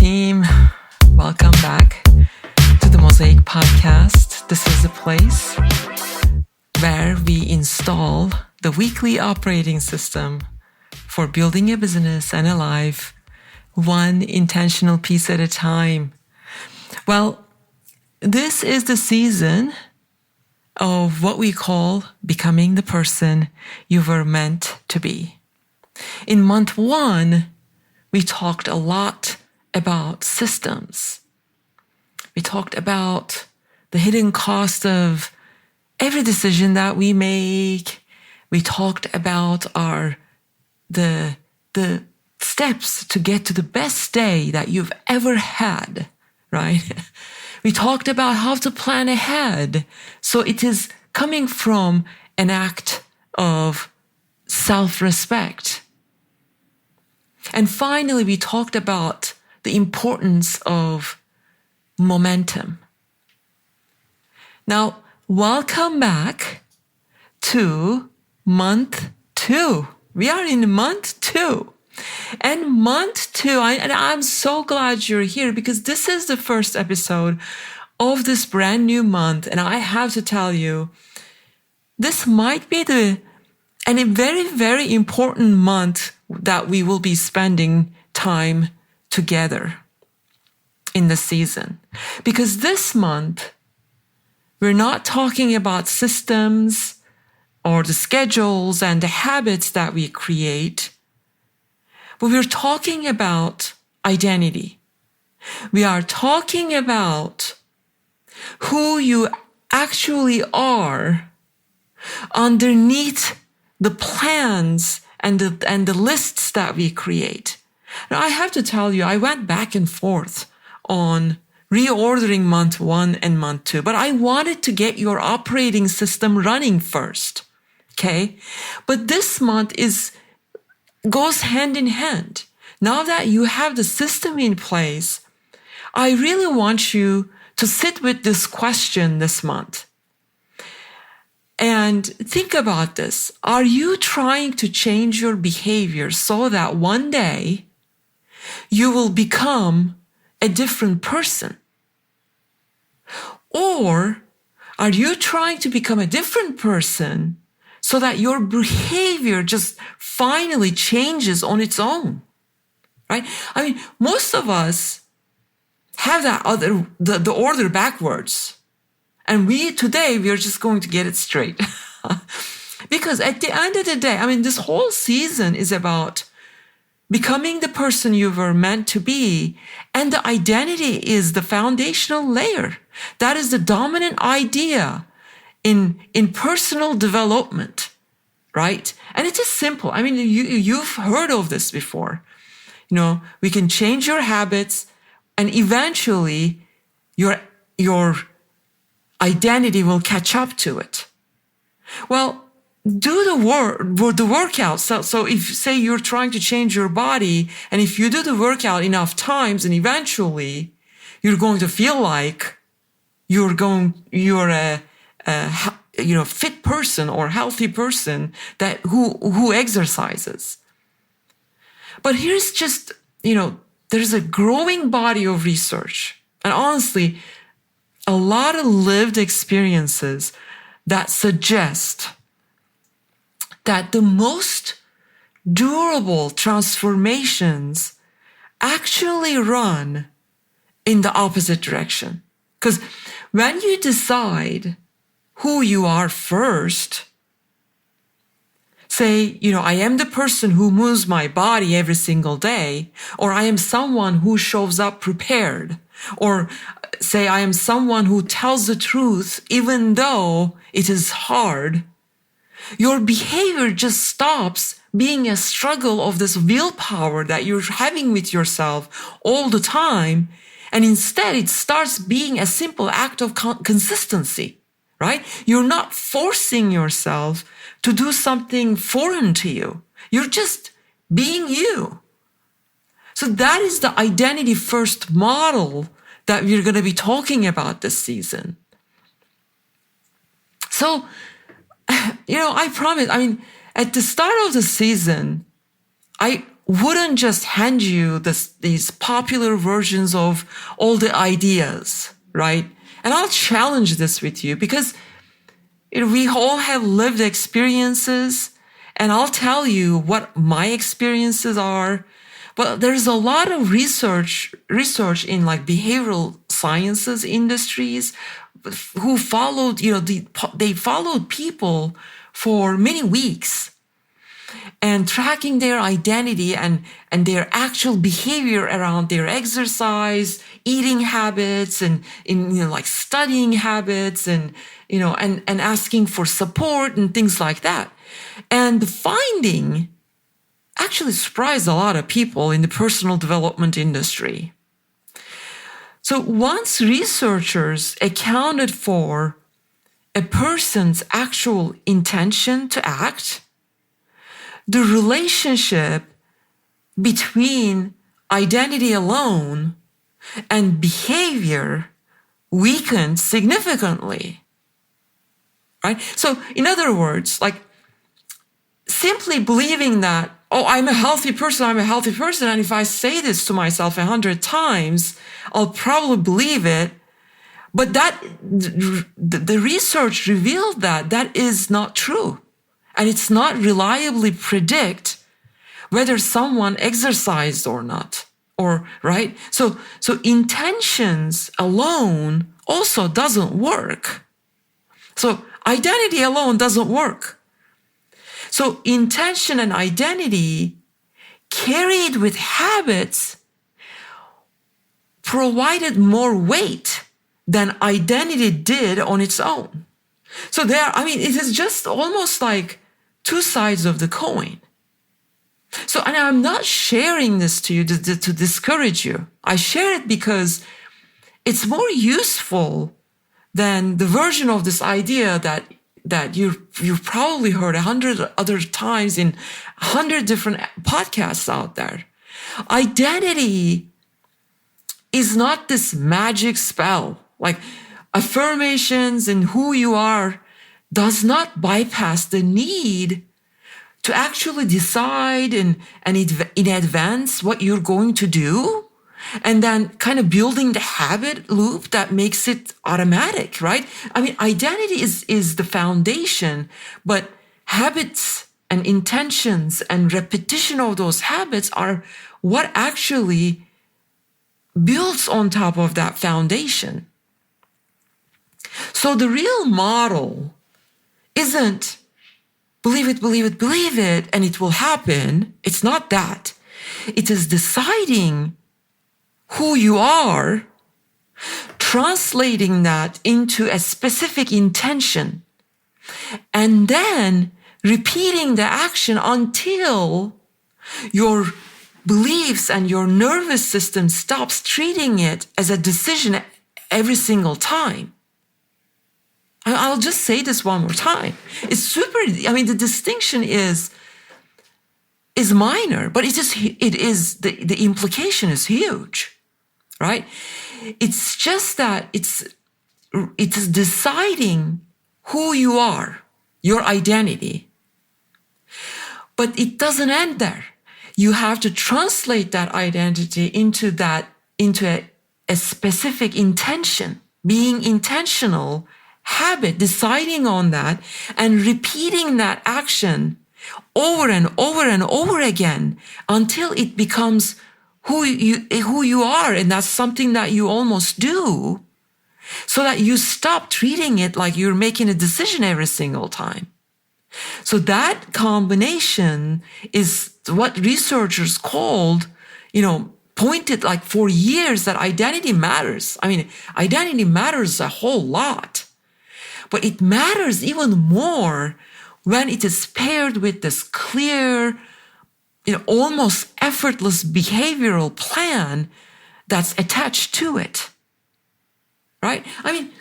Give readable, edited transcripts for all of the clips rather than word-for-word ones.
team. Welcome back to the Mosaic Podcast. This is the place where we install the weekly operating system for building a business and a life, one intentional piece at a time. Well, this is the season of what we call becoming the person you were meant to be. In month 1, we talked a lot about systems. We talked about the hidden cost of every decision that we make. We talked about the steps to get to the best day that you've ever had, right? We talked about how to plan ahead. So it is coming from an act of self-respect. And finally, we talked about the importance of momentum. Now, welcome back to month 2. We are in month 2. And month 2, I'm so glad you're here because this is the first episode of this brand new month. And I have to tell you, this might be a very, very important month that we will be spending time together in the season. Because this month, we're not talking about systems or the schedules and the habits that we create, but we're talking about identity. We are talking about who you actually are underneath the plans and the lists that we create. Now, I have to tell you, I went back and forth on reordering month 1 and month 2, but I wanted to get your operating system running first, okay? But this month goes hand in hand. Now that you have the system in place, I really want you to sit with this question this month. And think about this. Are you trying to change your behavior so that one day you will become a different person? Or are you trying to become a different person so that your behavior just finally changes on its own? Right? I mean, most of us have the order backwards. And today we are just going to get it straight. Because at the end of the day, I mean, this whole season is about becoming the person you were meant to be. And the identity is the foundational layer. That is the dominant idea in personal development, right? And it's just simple. I mean, you've heard of this before. You know, we can change your habits and eventually your identity will catch up to it. Well, do the workout. So if say you're trying to change your body, and if you do the workout enough times, and eventually you're going to feel like you're a fit person or healthy person who exercises. But here's just, there's a growing body of research, and honestly, a lot of lived experiences that suggest that the most durable transformations actually run in the opposite direction. Because when you decide who you are first, say, I am the person who moves my body every single day, or I am someone who shows up prepared, or say I am someone who tells the truth even though it is hard, your behavior just stops being a struggle of this willpower that you're having with yourself all the time. And instead, it starts being a simple act of consistency, right? You're not forcing yourself to do something foreign to you. You're just being you. So that is the identity first model that we're going to be talking about this season. So, I promise, at the start of the season, I wouldn't just hand you these popular versions of all the ideas, right? And I'll challenge this with you because we all have lived experiences, and I'll tell you what my experiences are. But there's a lot of research in like behavioral sciences industries who followed, they followed people for many weeks and tracking their identity and their actual behavior around their exercise, eating habits, and like studying habits, and and asking for support and things like that. And the finding actually surprised a lot of people in the personal development industry. So once researchers accounted for a person's actual intention to act, the relationship between identity alone and behavior weakened significantly, right? So in other words, like simply believing that, oh, I'm a healthy person, and if I say this to myself 100 times, I'll probably believe it. But that the research revealed that is not true. And it's not reliably predict whether someone exercised or not, right? So intentions alone also doesn't work. So identity alone doesn't work. So intention and identity carried with habits provided more weight than identity did on its own. So it is just almost like two sides of the coin. So, and I'm not sharing this to you to discourage you. I share it because it's more useful than the version of this idea that you've probably heard 100 other times in 100 different podcasts out there. Identity is not this magic spell. Like affirmations and who you are does not bypass the need to actually decide and in advance what you're going to do, and then kind of building the habit loop that makes it automatic, right? I mean, identity is the foundation, but habits and intentions and repetition of those habits are what actually builds on top of that foundation. So the real model isn't believe it, and it will happen. It's not that. It is deciding who you are, translating that into a specific intention, and then repeating the action until your beliefs and your nervous system stops treating it as a decision every single time. I'll just say this one more time. The distinction is minor, but the implication is huge, right? It's just that it's deciding who you are, your identity. But it doesn't end there. You have to translate that identity into a specific intention, being intentional, habit, deciding on that, and repeating that action over and over and over again until it becomes who you are, and that's something that you almost do, so that you stop treating it like you're making a decision every single time. So that combination is what researchers called, pointed like for years that identity matters. I mean, identity matters a whole lot. But it matters even more when it is paired with this clear, almost effortless behavioral plan that's attached to it, right? I mean,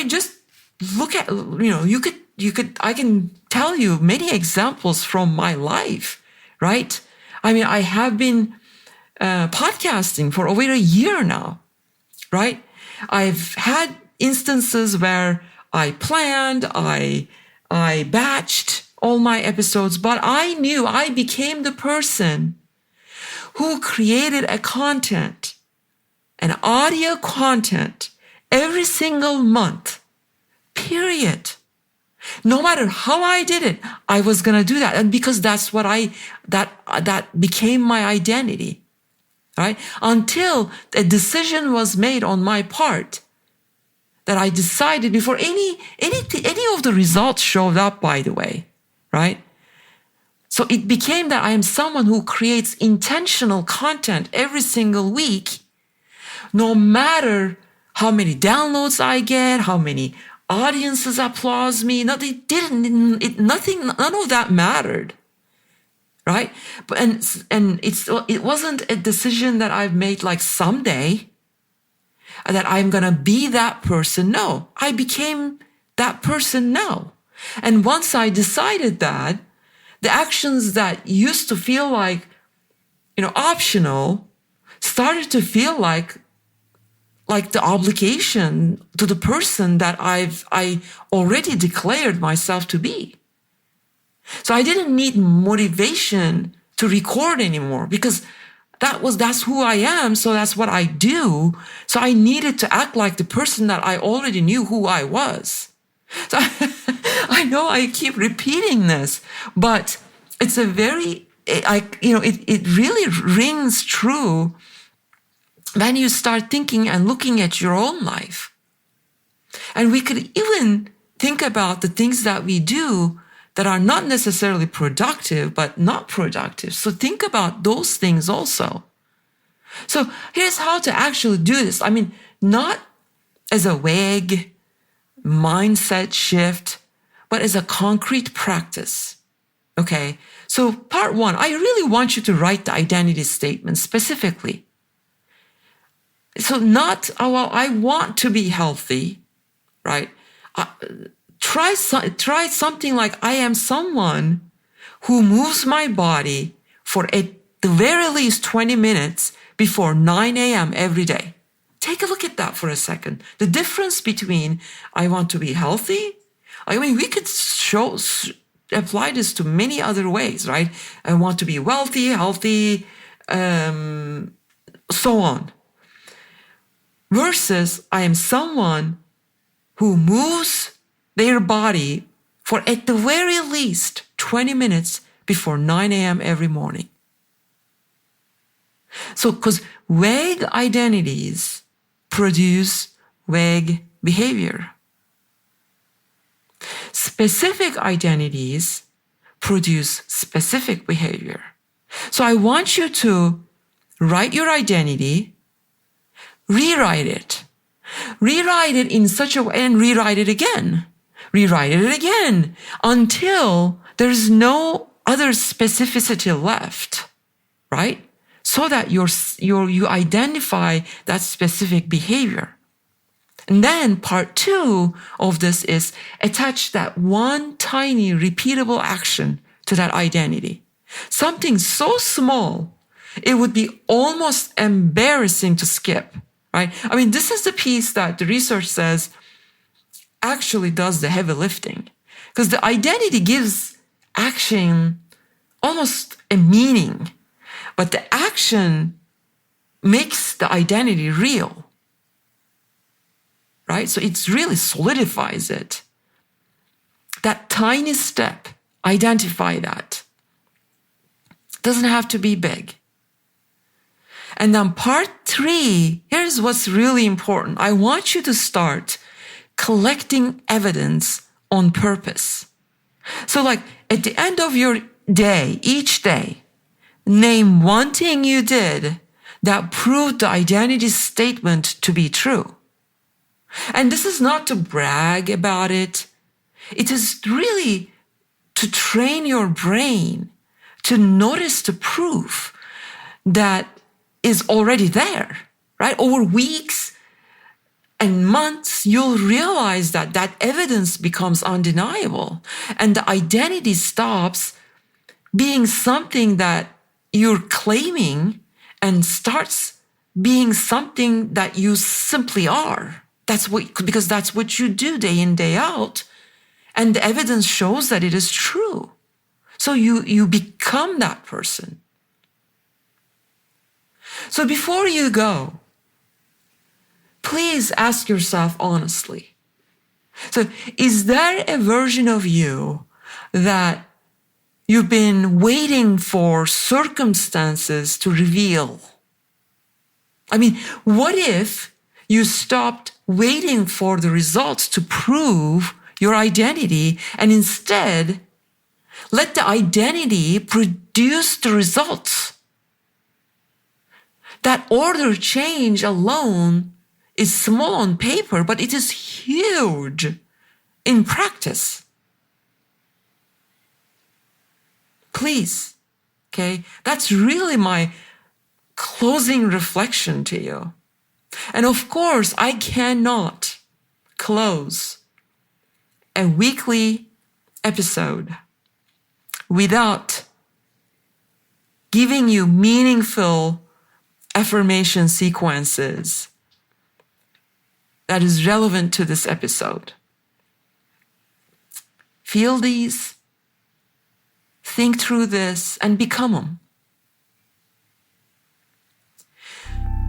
just look at, I can tell you many examples from my life, right? I mean, I have been podcasting for over a year now, right? I've had instances where I planned, I batched all my episodes, but I knew I became the person who created a content, an audio content every single month, period. No matter how I did it, I was going to do that. And because that's what that became my identity, right? Until a decision was made on my part that I decided before any of the results showed up, by the way, right? So it became that I am someone who creates intentional content every single week, no matter how many downloads I get, how many audiences applause me. None of that mattered, right? But it wasn't a decision that I've made like someday that I'm gonna be that person. No, I became that person now. And once I decided that, the actions that used to feel like, optional started to feel like the obligation to the person that I already declared myself to be. So I didn't need motivation to record anymore because that's who I am. So that's what I do. So I needed to act like the person that I already knew who I was. So I know I keep repeating this, but it's a very, it really rings true when you start thinking and looking at your own life. And we could even think about the things that we do that are not necessarily productive, but not productive. So think about those things also. So here's how to actually do this. I mean, not as a vague mindset shift, but as a concrete practice. Okay. So part one, I really want you to write the identity statement specifically. So not, I want to be healthy, right? Try something like, I am someone who moves my body for at the very least 20 minutes before 9 a.m. every day. Take a look at that for a second. The difference between I want to be healthy. I mean, we could apply this to many other ways, right? I want to be wealthy, healthy, so on. Versus I am someone who moves their body for at the very least 20 minutes before 9 a.m. every morning. So, because vague identities produce vague behavior. Specific identities produce specific behavior. So I want you to write your identity, rewrite it in such a way, and rewrite it again until there's no other specificity left, right? So that you identify that specific behavior. And then part two of this is attach that one tiny repeatable action to that identity. Something so small, it would be almost embarrassing to skip, right? I mean, this is the piece that the research says actually does the heavy lifting, because the identity gives action almost a meaning, but the action makes the identity real, right? So it really solidifies it. That tiny step, identify that. Doesn't have to be big. And then part three, here's what's really important. I want you to start collecting evidence on purpose. So like at the end of your day, each day, name one thing you did that proved the identity statement to be true. And this is not to brag about it. It is really to train your brain to notice the proof that is already there, right? Over weeks and months, you'll realize that that evidence becomes undeniable, and the identity stops being something that you're claiming and starts being something that you simply are. Because that's what you do day in, day out. And the evidence shows that it is true. So you become that person. So before you go, please ask yourself honestly. So is there a version of you that you've been waiting for circumstances to reveal? I mean, what if you stopped waiting for the results to prove your identity and instead let the identity produce the results? That order change alone is small on paper, but it is huge in practice. Please, okay? That's really my closing reflection to you. And of course, I cannot close a weekly episode without giving you meaningful affirmation sequences that is relevant to this episode. Feel these, think through this, and become them.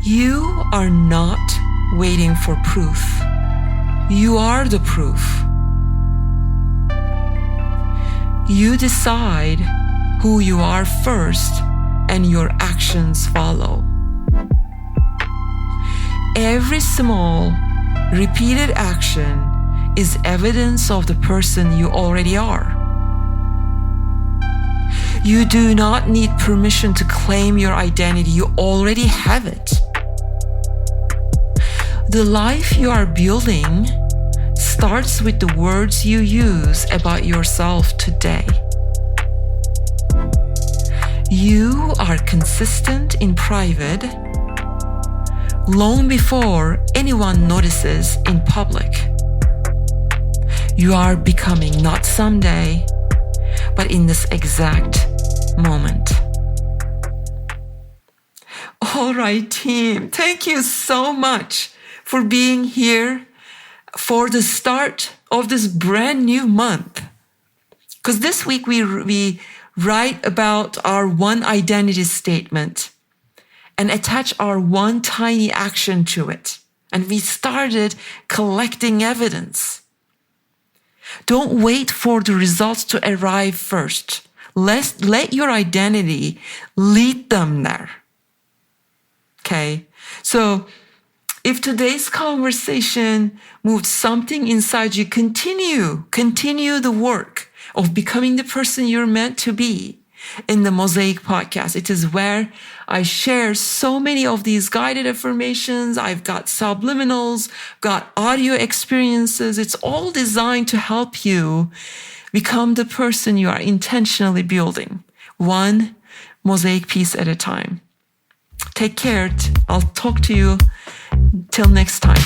You are not waiting for proof. You are the proof. You decide who you are first, and your actions follow. Every small, repeated action is evidence of the person you already are. You do not need permission to claim your identity. You already have it. The life you are building starts with the words you use about yourself today. You are consistent in private long before anyone notices in public. You are becoming not someday, but in this exact moment. All right, team. Thank you so much for being here for the start of this brand new month. Because this week we write about our one identity statement and attach our one tiny action to it. And we started collecting evidence. Don't wait for the results to arrive first. Let your identity lead them there. Okay? So if today's conversation moved something inside you, continue the work of becoming the person you're meant to be in the Mosaic podcast. It is where I share so many of these guided affirmations. I've got subliminals, got audio experiences. It's all designed to help you become the person you are intentionally building, one Mosaic piece at a time. Take care. I'll talk to you till next time.